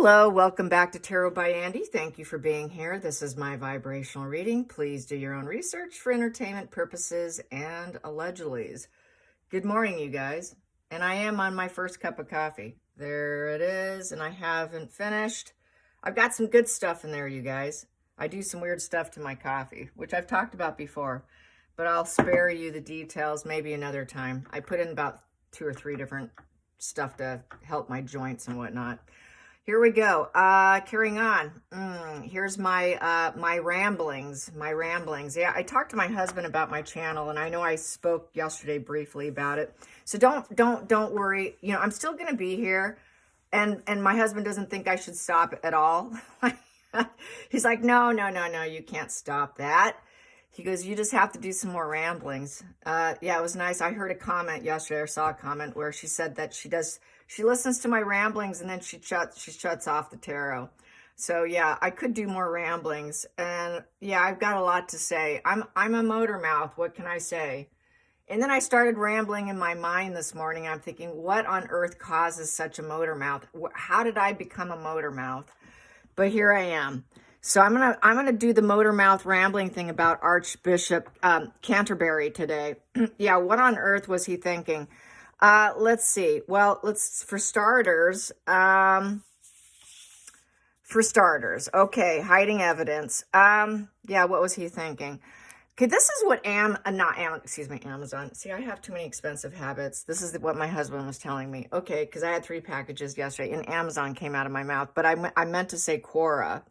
Hello, welcome back to Tarot by Andy. Thank you for being here. This is my vibrational reading. Please do your own research for entertainment purposes and allegedlys. Good morning, you guys. And I am on my first cup of coffee. There it is, and I haven't finished. I've got some good stuff in there, you guys. I do some weird stuff to my coffee, which I've talked about before, but I'll spare you the details maybe another time. I put in about 2 or 3 different stuff to help my joints and whatnot. Here we go. Carrying on. Here's my my ramblings. Yeah, I talked to my husband about my channel, and I know I spoke yesterday briefly about it. So don't worry. You know, I'm still going to be here, and my husband doesn't think I should stop at all. He's like, no, you can't stop that. He goes, you just have to do some more ramblings. Yeah, it was nice. I heard a comment yesterday, or saw a comment where she said that she listens to my ramblings and then she shuts off the tarot. So yeah, I could do more ramblings. And yeah, I've got a lot to say. I'm a motor mouth. What can I say? And then I started rambling in my mind this morning. I'm thinking, what on earth causes such a motor mouth? How did I become a motor mouth? But here I am. So I'm gonna do the motor mouth rambling thing about Archbishop Canterbury today. Yeah, what on earth was he thinking? Let's see. Well, for starters, okay, hiding evidence. Yeah, what was he thinking? Okay, this is what Amazon. See, I have too many expensive habits. This is what my husband was telling me. Okay, because I had 3 packages yesterday, and Amazon came out of my mouth, but I meant to say Quora.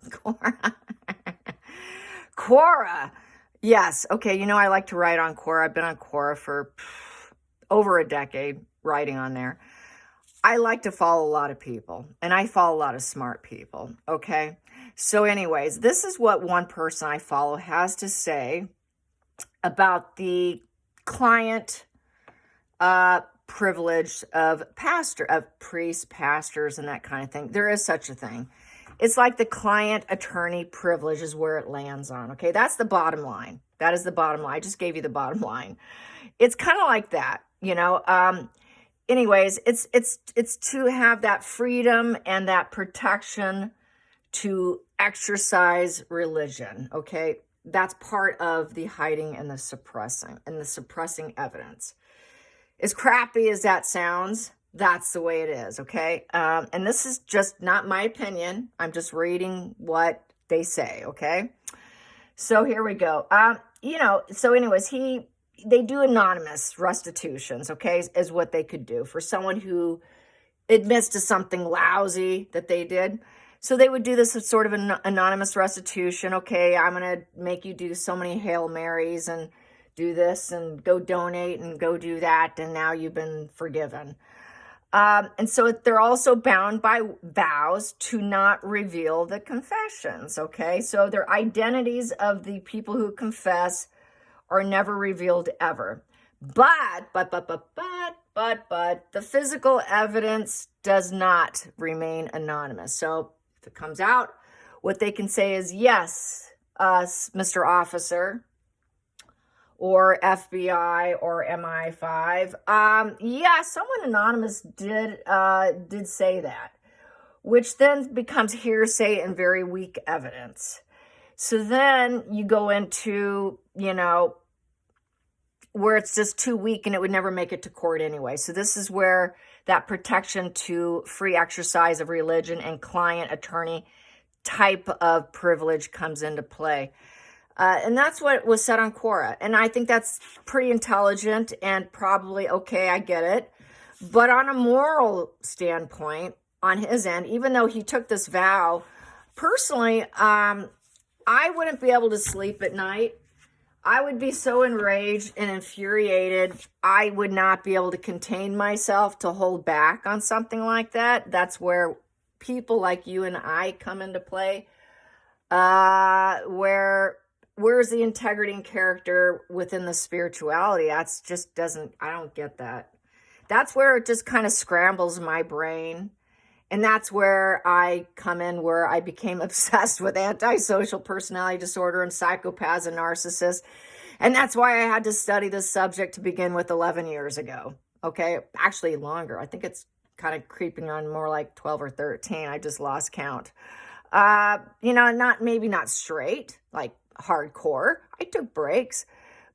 Quora. Yes. Okay, you know I like to write on Quora. I've been on Quora for over a decade, writing on there. I like to follow a lot of people, and I follow a lot of smart people. Okay. So anyways, this is what one person I follow has to say about the client privilege of priests, pastors, and that kind of thing. There is such a thing. It's like the client attorney privilege is where it lands on. Okay, that's the bottom line. That is the bottom line. I just gave you the bottom line. It's kind of like that, you know. Anyways, it's to have that freedom and that protection to exercise religion. Okay, that's part of the hiding and the suppressing evidence. As crappy as that sounds, that's the way it is. Okay, and this is just not my opinion. I'm just reading what they say. Okay, so here we go. You know, so anyways, they do anonymous restitutions. Okay, is what they could do for someone who admits to something lousy that they did. So they would do this as sort of an anonymous restitution. Okay, I'm going to make you do so many Hail Marys and do this and go donate and go do that, and now you've been forgiven. And so they're also bound by vows to not reveal the confessions, okay? So their identities of the people who confess are never revealed ever. But the physical evidence does not remain anonymous. So if it comes out, what they can say is, yes, Mr. Officer, or FBI, or MI5. Yeah, someone anonymous did say that, which then becomes hearsay and very weak evidence. So then you go into, you know, where it's just too weak and it would never make it to court anyway. So this is where that protection to free exercise of religion and client attorney type of privilege comes into play. And that's what was said on Quora. And I think that's pretty intelligent and probably okay, I get it. But on a moral standpoint, on his end, even though he took this vow, personally, I wouldn't be able to sleep at night. I would be so enraged and infuriated. I would not be able to contain myself to hold back on something like that. That's where people like you and I come into play. Where's the integrity and character within the spirituality? That's just I don't get that. That's where it just kind of scrambles my brain. And that's where I come in, where I became obsessed with antisocial personality disorder and psychopaths and narcissists. And that's why I had to study this subject to begin with 11 years ago. Okay, actually longer. I think it's kind of creeping on more like 12 or 13. I just lost count. Maybe not straight, like hardcore. I took breaks,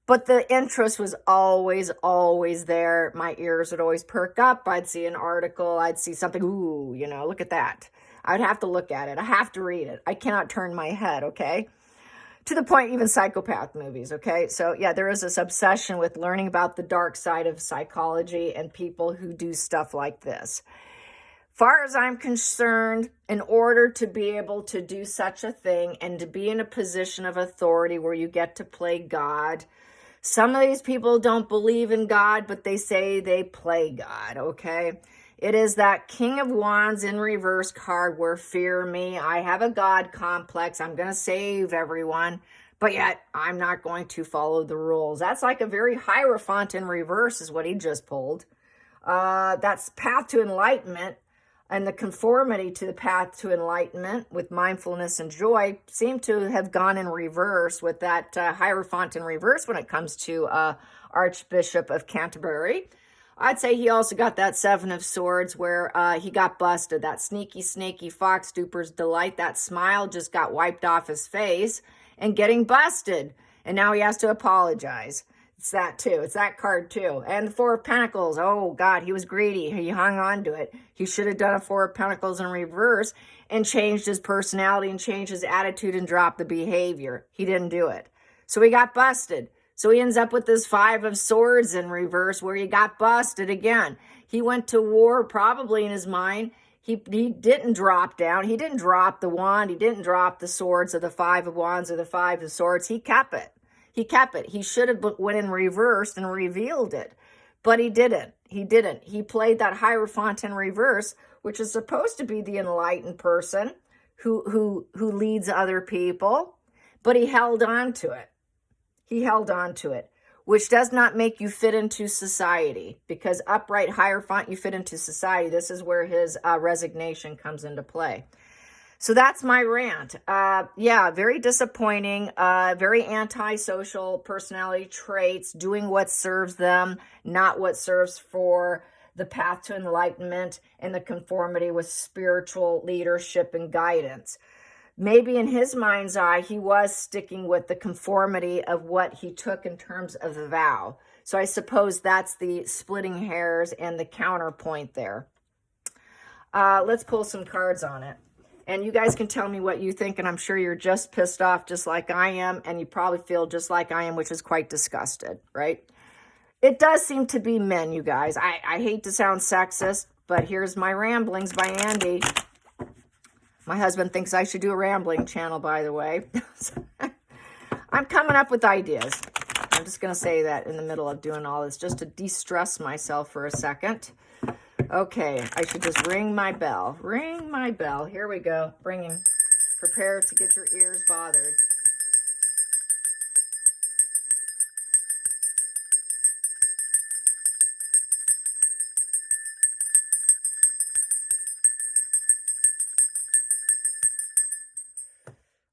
but the interest was always, always there. My ears would always perk up. I'd see an article. I'd see something. Ooh, look at that. I'd have to look at it. I have to read it. I cannot turn my head, okay? To the point, even psychopath movies, okay? So, yeah, there is this obsession with learning about the dark side of psychology and people who do stuff like this. Far as I'm concerned, in order to be able to do such a thing and to be in a position of authority where you get to play God, some of these people don't believe in God, but they say they play God, okay? It is that King of Wands in reverse card where fear me. I have a God complex. I'm going to save everyone, but yet I'm not going to follow the rules. That's like a very Hierophant in reverse is what he just pulled. That's path to enlightenment. And the conformity to the path to enlightenment with mindfulness and joy seem to have gone in reverse with that Hierophant in reverse when it comes to Archbishop of Canterbury. I'd say he also got that Seven of Swords where he got busted. That sneaky, snaky fox duper's delight. That smile just got wiped off his face and getting busted. And now he has to apologize. It's that too. It's that card too. And the Four of Pentacles. Oh, God, he was greedy. He hung on to it. He should have done a Four of Pentacles in reverse and changed his personality and changed his attitude and dropped the behavior. He didn't do it. So he got busted. So he ends up with this Five of Swords in reverse where he got busted again. He went to war probably in his mind. He didn't drop down. He didn't drop the wand. He didn't drop the swords of the Five of Wands or the Five of Swords. He kept it. He kept it. He should have went in reverse and revealed it, but he didn't. He didn't. He played that Hierophant in reverse, which is supposed to be the enlightened person who leads other people, but he held on to it. He held on to it, which does not make you fit into society because upright Hierophant, you fit into society. This is where his resignation comes into play. So that's my rant. Very disappointing, very antisocial personality traits, doing what serves them, not what serves for the path to enlightenment and the conformity with spiritual leadership and guidance. Maybe in his mind's eye, he was sticking with the conformity of what he took in terms of the vow. So I suppose that's the splitting hairs and the counterpoint there. Let's pull some cards on it. And you guys can tell me what you think, and I'm sure you're just pissed off just like I am, and you probably feel just like I am, which is quite disgusted, right? It does seem to be men, you guys. I hate to sound sexist, but here's my ramblings by Andy. My husband thinks I should do a rambling channel, by the way. I'm coming up with ideas. I'm just going to say that in the middle of doing all this, just to de-stress myself for a second. Okay, I should just ring my bell. Ring my bell. Here we go. Ringing. Prepare to get your ears bothered.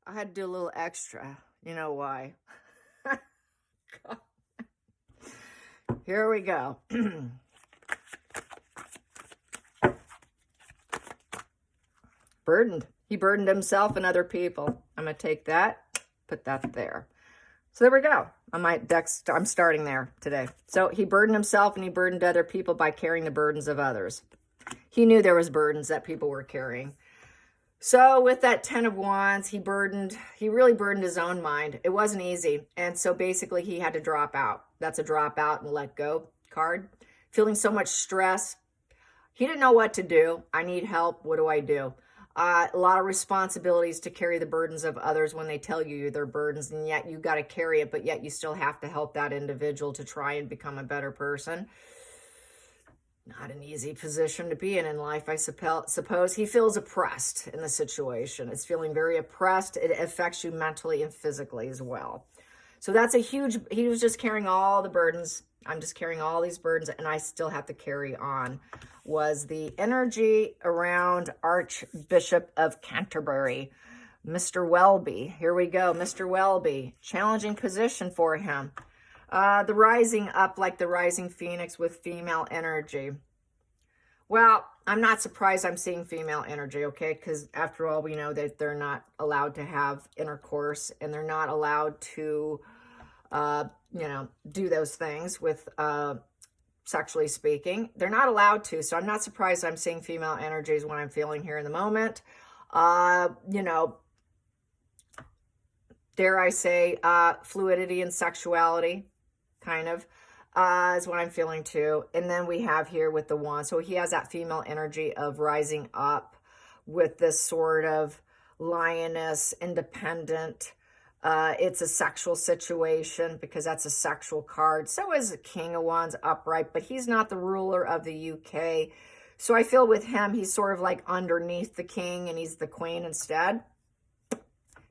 I had to do a little extra. You know why? Here we go. Burdened. He burdened himself and other people. I'm going to take that, put that there. So there we go. I'm starting there today. So he burdened himself and he burdened other people by carrying the burdens of others. He knew there was burdens that people were carrying. So with that 10 of Wands, he really burdened his own mind. It wasn't easy. And so basically he had to drop out. That's a drop out and let go card. Feeling so much stress. He didn't know what to do. I need help. What do I do? A lot of responsibilities to carry the burdens of others when they tell you their burdens, and yet you got to carry it, but yet you still have to help that individual to try and become a better person. Not an easy position to be in life, I suppose. He feels oppressed in the situation. It's feeling very oppressed. It affects you mentally and physically as well. So that's he was just carrying all the burdens. I'm just carrying all these burdens, and I still have to carry on, was the energy around Archbishop of Canterbury, Mr. Welby. Here we go, Mr. Welby. Challenging position for him. The rising up like the rising phoenix with female energy. Well, I'm not surprised I'm seeing female energy, okay? Because after all, we know that they're not allowed to have intercourse and they're not allowed to, do those things with sexually speaking. They're not allowed to. So I'm not surprised I'm seeing female energies when I'm feeling here in the moment. Dare I say, fluidity and sexuality, kind of. Is what I'm feeling too. And then we have here with the wand. So he has that female energy of rising up with this sort of lioness, independent. It's a sexual situation because that's a sexual card. So is the King of Wands upright, but he's not the ruler of the UK. So I feel with him, he's sort of like underneath the king and he's the queen instead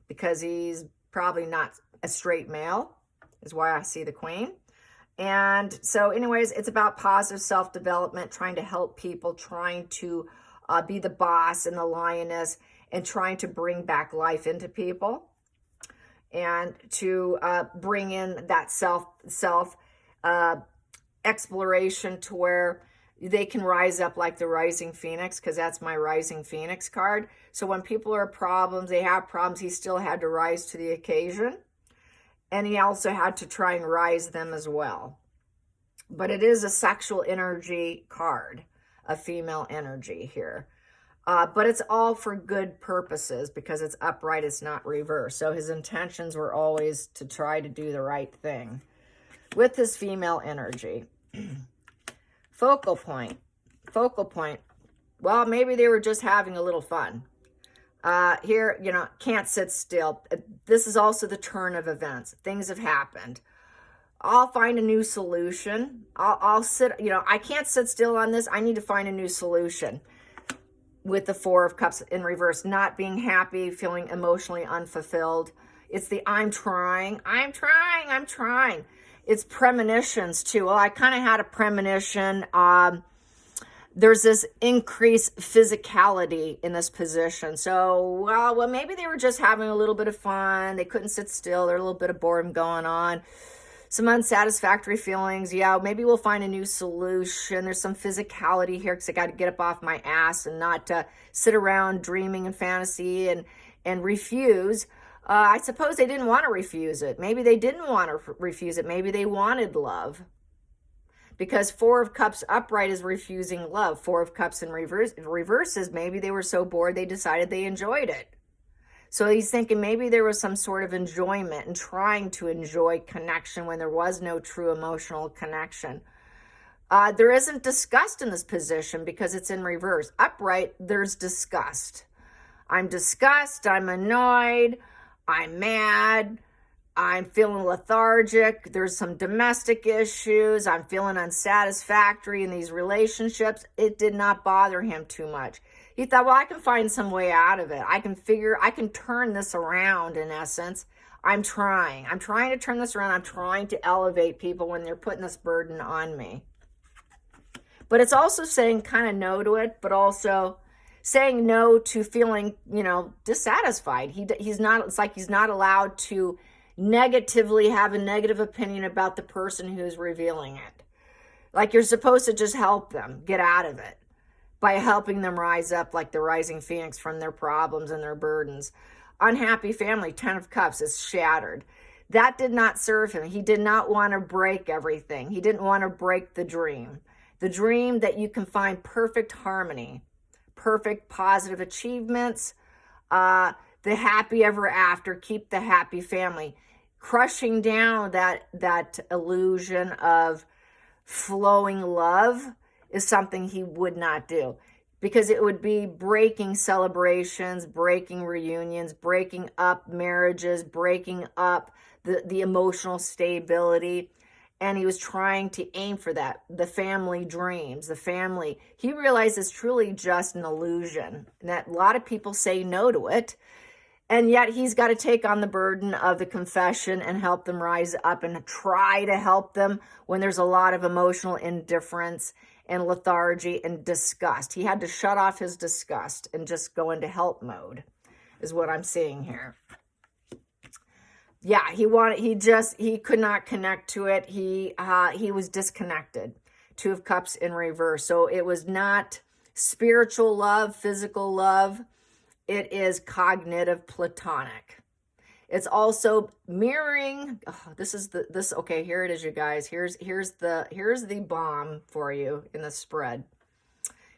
because he's probably not a straight male is why I see the queen. And so anyways, it's about positive self-development, trying to help people, trying to be the boss and the lioness and trying to bring back life into people and to bring in that self exploration to where they can rise up like the rising phoenix, because that's my rising phoenix card. So when people are problems, they have problems, he still had to rise to the occasion. And he also had to try and rise them as well. But it is a sexual energy card, a female energy here. But it's all for good purposes because it's upright, it's not reversed. So his intentions were always to try to do the right thing. With his female energy. Focal point. Well, maybe they were just having a little fun. Here, can't sit still. This is also the turn of events. Things have happened. I'll find a new solution. I'll sit, I can't sit still on this. I need to find a new solution. With the Four of Cups in reverse, not being happy, feeling emotionally unfulfilled. It's the I'm trying. It's premonitions too. Well, I kind of had a premonition. There's this increased physicality in this position. So, well, maybe they were just having a little bit of fun. They couldn't sit still. There's a little bit of boredom going on. Some unsatisfactory feelings. Yeah, maybe we'll find a new solution. There's some physicality here because I got to get up off my ass and not sit around dreaming and fantasy and refuse. I suppose they didn't want to refuse it. Maybe they didn't want to refuse it. Maybe they wanted love. Because Four of Cups upright is refusing love. Four of Cups in reverse is maybe they were so bored they decided they enjoyed it. So he's thinking maybe there was some sort of enjoyment and trying to enjoy connection when there was no true emotional connection. There isn't disgust in this position because it's in reverse. Upright, there's disgust. I'm disgusted, I'm annoyed, I'm mad, I'm feeling lethargic, there's some domestic issues, I'm feeling unsatisfactory in these relationships. It did not bother him too much. He thought, well, I can find some way out of it. I can turn this around in essence. I'm trying to turn this around. I'm trying to elevate people when they're putting this burden on me. But it's also saying kind of no to it, but also saying no to feeling, dissatisfied. It's like he's not allowed to negatively have a negative opinion about the person who's revealing it. Like you're supposed to just help them get out of it by helping them rise up like the rising phoenix from their problems and their burdens. Unhappy family, 10 of Cups is shattered. That did not serve him. He did not want to break everything. He didn't want to break the dream. The dream that you can find perfect harmony, perfect positive achievements, the happy ever after, keep the happy family. Crushing down that illusion of flowing love is something he would not do because it would be breaking celebrations, breaking reunions, breaking up marriages, breaking up the emotional stability. And he was trying to aim for that, the family dreams, the family. He realized it's truly just an illusion and that a lot of people say no to it. And yet he's got to take on the burden of the confession and help them rise up and try to help them when there's a lot of emotional indifference and lethargy and disgust. He had to shut off his disgust and just go into help mode is what I'm seeing here. Yeah, he could not connect to it. He was disconnected. 2 of Cups in reverse. So it was not spiritual love, physical love. It is cognitive platonic. It's also mirroring. Okay, here it is, you guys. Here's the bomb for you in the spread.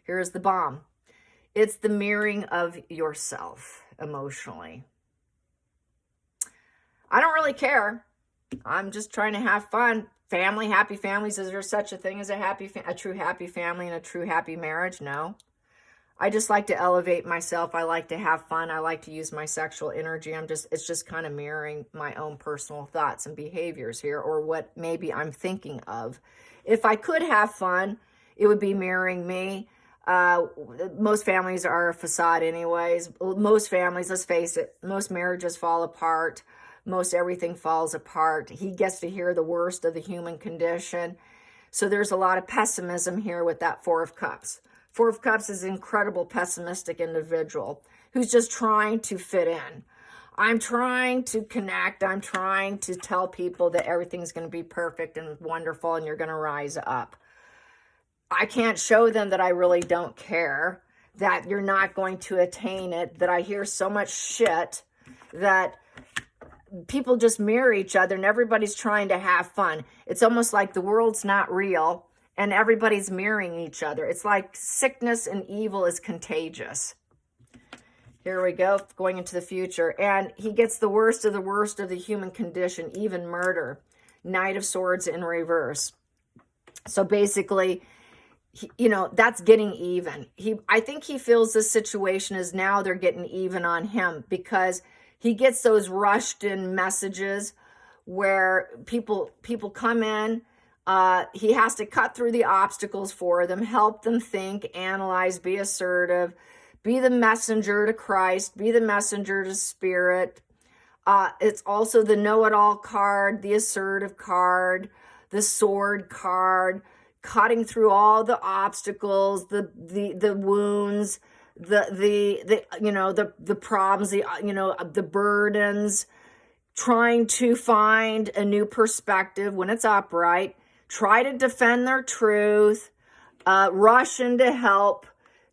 Here's the bomb. It's the mirroring of yourself emotionally. I don't really care. I'm just trying to have fun. Family, happy families. Is there such a thing as a true happy family and a true happy marriage? No. I just like to elevate myself. I like to have fun. I like to use my sexual energy. It's just kind of mirroring my own personal thoughts and behaviors here, or what maybe I'm thinking of. If I could have fun, it would be mirroring me. Most families are a facade anyways. Most families, let's face it, most marriages fall apart. Most everything falls apart. He gets to hear the worst of the human condition. So there's a lot of pessimism here with that Four of Cups. Four of Cups is an incredible pessimistic individual who's just trying to fit in. I'm trying to connect. I'm trying to tell people that everything's going to be perfect and wonderful and you're going to rise up. I can't show them that I really don't care, that you're not going to attain it, that I hear so much shit that people just mirror each other and everybody's trying to have fun. It's almost like the world's not real and everybody's mirroring each other. It's like sickness and evil is contagious. Here we go, going into the future. And he gets the worst of the human condition, even murder. Knight of Swords in reverse. So basically, that's getting even. I think he feels this situation is now they're getting even on him, because he gets those rushed in messages where people come in. He has to cut through the obstacles for them, help them think, analyze, be assertive, be the messenger to Christ, be the messenger to Spirit. It's also the know-it-all card, the assertive card, the sword card, cutting through all the obstacles, the wounds, the problems, the burdens, trying to find a new perspective when it's upright, try to defend their truth, rush in to help,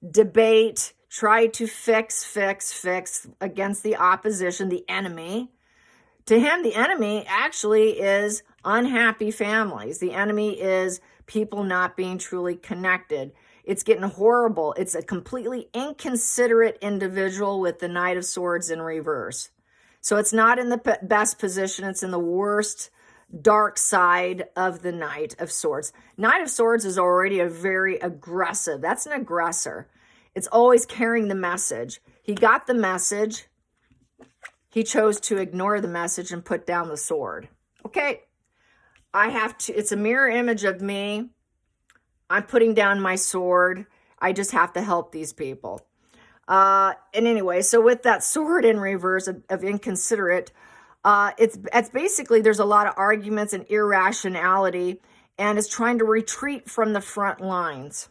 debate, try to fix against the opposition, the enemy. To him, the enemy actually is unhappy families. The enemy is people not being truly connected. It's getting horrible. It's a completely inconsiderate individual with the Knight of Swords in reverse. So it's not in the best position. It's in the worst, dark side of the Knight of Swords. Knight of Swords is already a very aggressive. That's an aggressor. It's always carrying the message. He got the message. He chose to ignore the message and put down the sword. Okay. It's a mirror image of me. I'm putting down my sword. I just have to help these people. And anyway, so with that sword in reverse of inconsiderate, it's basically, there's a lot of arguments and irrationality, and it's trying to retreat from the front lines.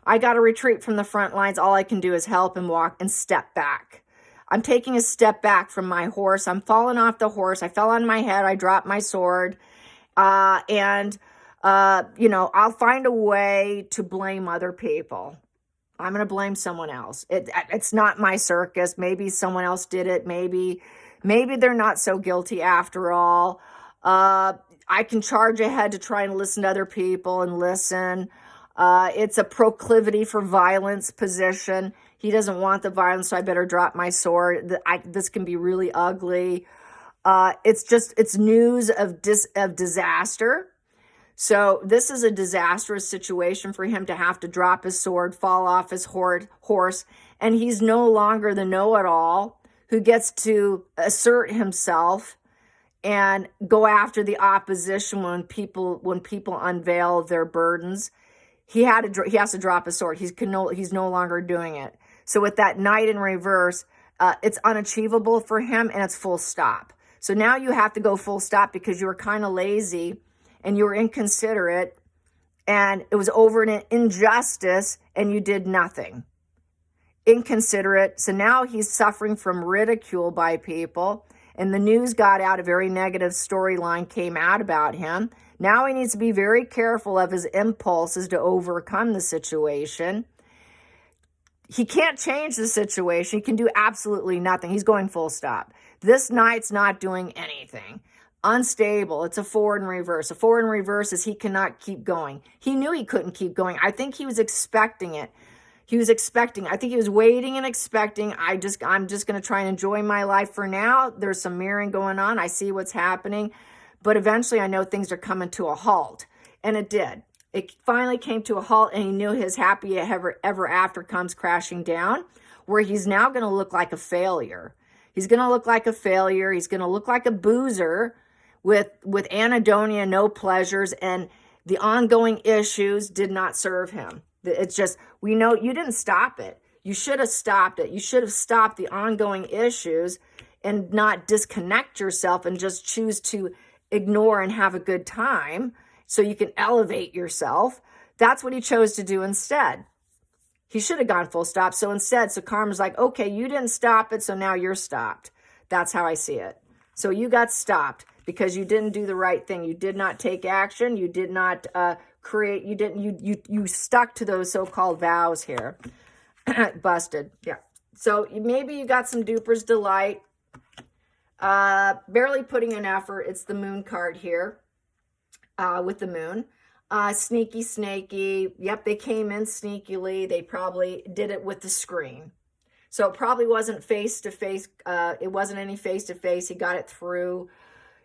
I got to retreat from the front lines. All I can do is help and walk and step back. I'm taking a step back from my horse. I'm falling off the horse. I fell on my head. I dropped my sword. I'll find a way to blame other people. I'm going to blame someone else. It's not my circus. Maybe someone else did it. Maybe they're not so guilty after all. I can charge ahead to try and listen to other people and listen. It's a proclivity for violence position. He doesn't want the violence, so I better drop my sword. This can be really ugly. It's news of disaster. So this is a disastrous situation for him to have to drop his sword, fall off his horse, and he's no longer the know-it-all who gets to assert himself and go after the opposition when people unveil their burdens. He has to drop his sword. He's no longer doing it. So with that Knight in reverse, it's unachievable for him, and it's full stop. So now you have to go full stop because you were kind of lazy and you were inconsiderate and it was over an injustice and you did nothing. Inconsiderate. So now he's suffering from ridicule by people, and the news got out, a very negative storyline came out about him. Now he needs to be very careful of his impulses to overcome the situation. he can't change the situation. He can do absolutely nothing. He's going full stop. This knight's not doing anything. Unstable. It's a forward and reverse. A forward and reverse is he cannot keep going. He knew he couldn't keep going. I think he was expecting it. He was expecting. I think he was waiting and expecting. I'm just going to try and enjoy my life for now. There's some mirroring going on. I see what's happening. But eventually I know things are coming to a halt. And it did. It finally came to a halt, and he knew his happy ever after comes crashing down, where he's now going to look like a failure. He's going to look like a failure. He's going to look like a boozer with anhedonia, no pleasures, and the ongoing issues did not serve him. It's just, we know you didn't stop it. You should have stopped it. You should have stopped the ongoing issues and not disconnect yourself and just choose to ignore and have a good time so you can elevate yourself. That's what he chose to do instead. He should have gone full stop. So instead, so karma's like, okay, you didn't stop it, so now you're stopped. That's how I see it. So you got stopped because you didn't do the right thing. You did not take action. You did not create. You stuck to those so-called vows here. Busted. Yeah. So maybe you got some duper's delight. Barely putting in effort. It's the moon card here with the moon. Sneaky, snaky. Yep, they came in sneakily. They probably did it with the screen. So it probably wasn't face-to-face. It wasn't any face-to-face. He got it through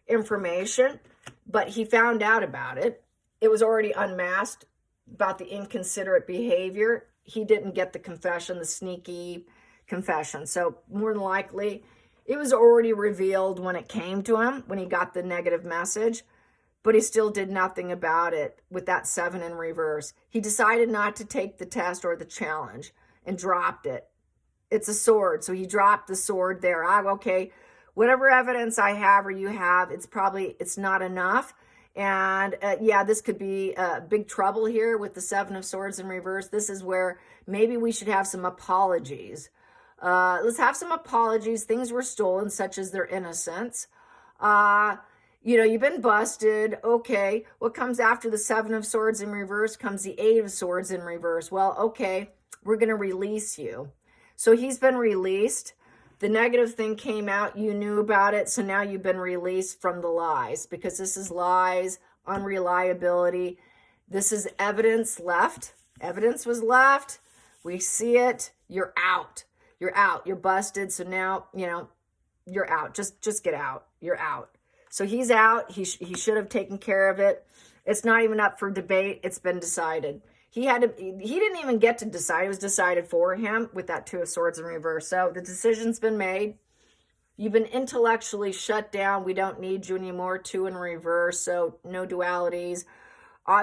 information, but he found out about it. It was already unmasked about the inconsiderate behavior. He didn't get the confession, the sneaky confession. So more than likely, it was already revealed when it came to him, when he got the negative message, but he still did nothing about it with that 7 in reverse. He decided not to take the test or the challenge and dropped it. It's a sword, so he dropped the sword there. Okay, whatever evidence I have or you have, it's not enough. And yeah, this could be big trouble here with the 7 of swords in reverse. This is where maybe we should have some apologies. Let's have some apologies. Things were stolen, such as their innocence. You've been busted. Okay, what comes after the 7 of swords in reverse comes the 8 of swords in reverse. Well, okay, we're going to release you. So he's been released. The negative thing came out. You knew about it. So now you've been released from the lies, because this is lies, unreliability. This is evidence left. Evidence was left. We see it. You're out. You're out. You're busted. So now, you're out. Just get out. You're out. So he's out. He should have taken care of it. It's not even up for debate. It's been decided. He didn't even get to decide. It was decided for him with that 2 of swords in reverse. So the decision's been made. You've been intellectually shut down. We don't need you anymore. 2 in reverse. So no dualities.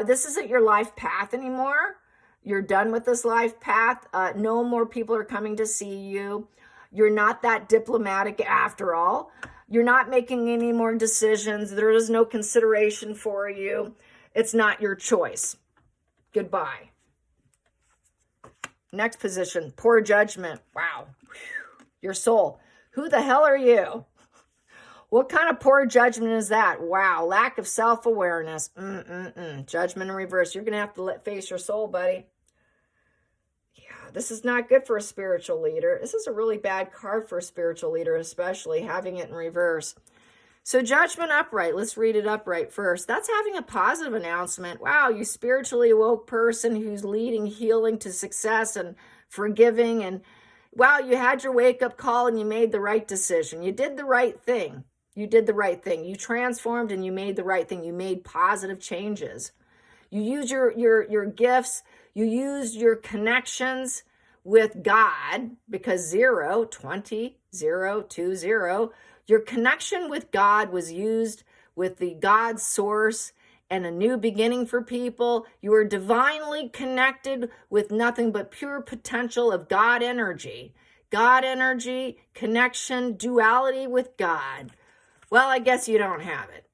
This isn't your life path anymore. You're done with this life path. No more people are coming to see you. You're not that diplomatic after all. You're not making any more decisions. There is no consideration for you. It's not your choice. Goodbye. Next position, poor judgment. Wow. Your soul. Who the hell are you? What kind of poor judgment is that? Wow. Lack of self-awareness. Judgment in reverse. You're going to have to face your soul, buddy. Yeah, this is not good for a spiritual leader. This is a really bad card for a spiritual leader, especially having it in reverse. So judgment upright, let's read it upright first. That's having a positive announcement. Wow, you spiritually awoke person who's leading healing to success and forgiving. And wow, you had your wake-up call and you made the right decision. You did the right thing. You did the right thing. You transformed and you made the right thing. You made positive changes. You used your gifts. You used your connections with God, because 0, 20, 0, 2, 0. Your connection with God was used with the God source and a new beginning for people. You were divinely connected with nothing but pure potential of God energy. God energy, connection, duality with God. Well, I guess you don't have it.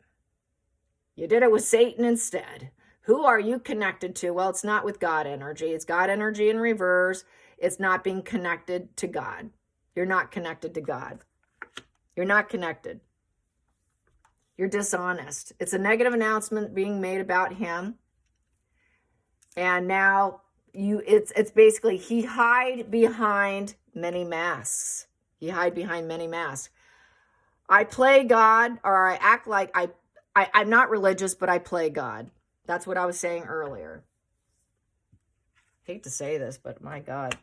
You did it with Satan instead. Who are you connected to? Well, it's not with God energy. It's God energy in reverse. It's not being connected to God. You're not connected to God. You're not connected. You're dishonest. It's a negative announcement being made about him. And now It's basically he hide behind many masks. He hide behind many masks. I play God, or I act like I'm not religious, but I play God. That's what I was saying earlier. Hate to say this, but my God.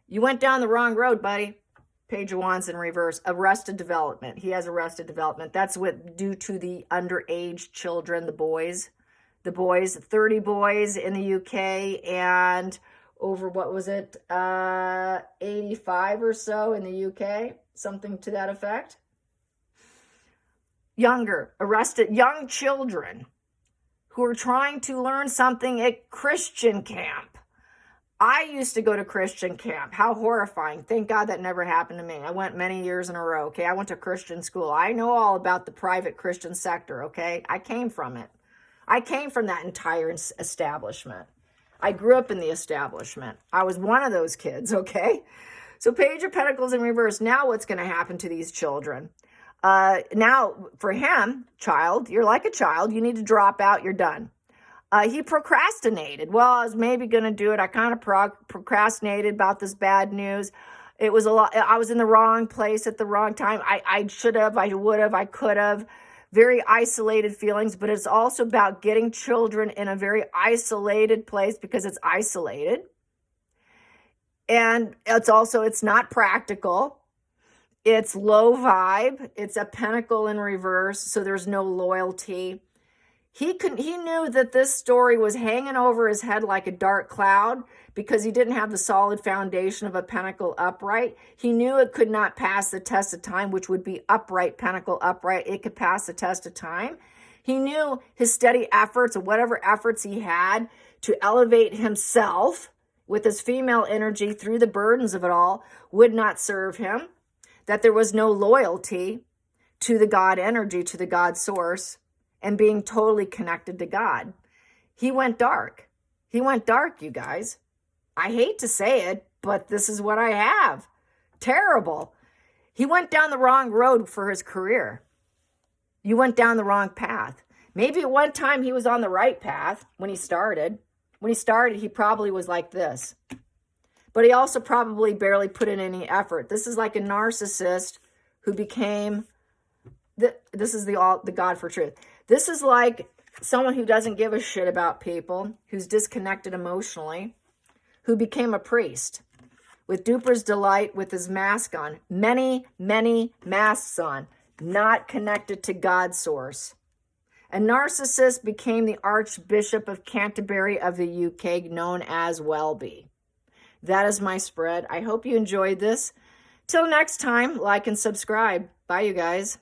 You went down the wrong road, buddy. Page of Wands in reverse. Arrested development. He has arrested development. That's what due to the underage children, the boys. The boys, 30 boys in the UK and over, what was it, 85 or so in the UK. Something to that effect. Arrested young children who are trying to learn something at Christian camp. I used to go to Christian camp. How horrifying. Thank God that never happened to me. I went many years in a row, okay? I went to Christian school. I know all about the private Christian sector, okay? I came from it. I came from that entire establishment. I grew up in the establishment. I was one of those kids, okay? So Page of Pentacles in reverse. Now what's going to happen to these children? Now, for him, child, you're like a child. You need to drop out. You're done. He procrastinated. Well, I was maybe going to do it. I kind of procrastinated about this bad news. It was a lot. I was in the wrong place at the wrong time. I should have, I would have, I could have. Very isolated feelings, but it's also about getting children in a very isolated place because it's isolated. And it's not practical. It's low vibe. It's a pentacle in reverse, so there's no loyalty. He knew that this story was hanging over his head like a dark cloud because he didn't have the solid foundation of a pentacle upright. He knew it could not pass the test of time, which would be upright, pentacle upright. It could pass the test of time. He knew his steady efforts, or whatever efforts he had to elevate himself with his female energy through the burdens of it all, would not serve him, that there was no loyalty to the God energy, to the God source, and being totally connected to God. He went dark. He went dark, you guys. I hate to say it, but this is what I have. Terrible. He went down the wrong road for his career. You went down the wrong path. Maybe at one time he was on the right path when he started. When he started, he probably was like this. But he also probably barely put in any effort. This is like a narcissist who became, this is the God for truth. This is like someone who doesn't give a shit about people, who's disconnected emotionally, who became a priest with duper's delight with his mask on. Many, many masks on, not connected to God's source. A narcissist became the Archbishop of Canterbury of the UK, known as Welby. That is my spread. I hope you enjoyed this. Till next time, like and subscribe. Bye, you guys.